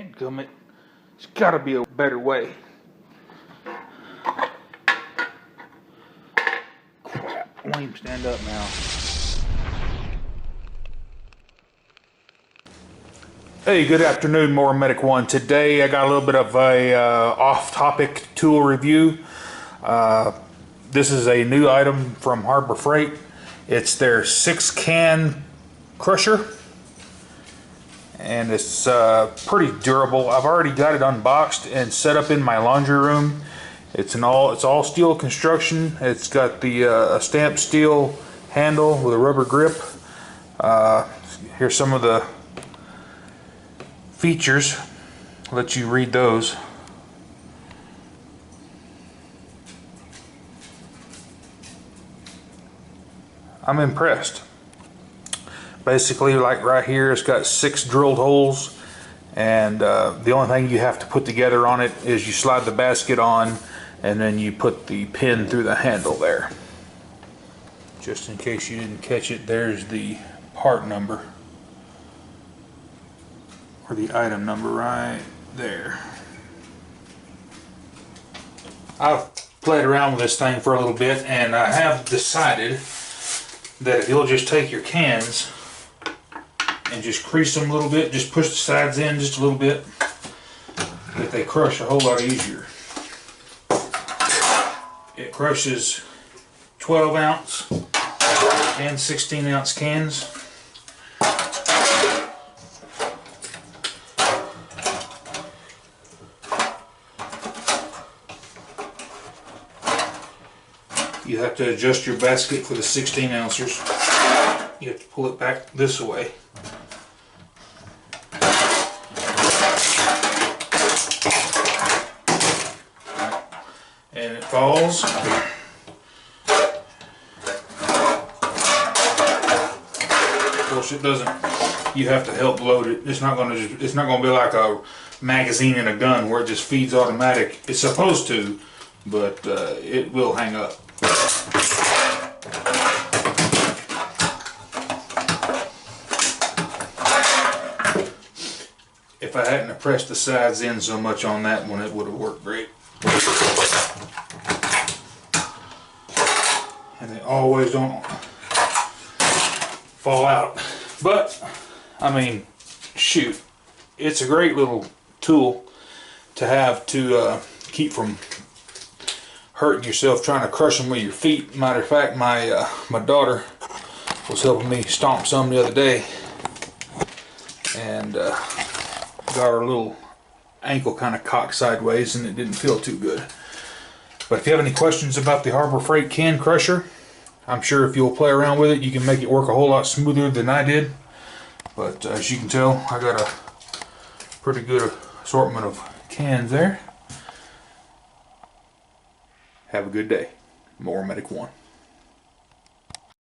Dadgummit. There's gotta be a better way. Crap, I won't even stand up now. Hey, good afternoon, More Medic One. Today I got a little bit of a off-topic tool review. This is a new item from Harbor Freight. It's their 6-can crusher, and it's pretty durable. I've already got it unboxed and set up in my laundry room. It's all steel construction. It's got the stamped steel handle with a rubber grip. Here's some of the features. I'll let you read those. I'm impressed. Basically, like right here, it's got 6 drilled holes, and the only thing you have to put together on it is you slide the basket on, and then you put the pin through the handle there. Just in case you didn't catch it, there's the part number, or the item number right there. I've played around with this thing for a little bit, and I have decided that if you'll just take your cans and just crease them a little bit, just push the sides in just a little bit, that they crush a whole lot easier. It crushes 12 ounce and 16 ounce cans. You have to adjust your basket for the 16 ouncers. You have to pull it back this way. And it falls. Of course it doesn't. You have to help load it. It's not gonna be like a magazine in a gun where it just feeds automatic. It's supposed to, but it will hang up. If I hadn't pressed the sides in so much on that one, it would have worked great. And they always don't fall out. But, I mean, shoot, it's a great little tool to have to keep from hurting yourself trying to crush them with your feet. Matter of fact, my daughter was helping me stomp some the other day, and got her little ankle kind of cocked sideways, and it didn't feel too good. But if you have any questions about the Harbor Freight can crusher, I'm sure if you'll play around with it, you can make it work a whole lot smoother than I did. But as you can tell, I got a pretty good assortment of cans there. Have a good day. More Medic One.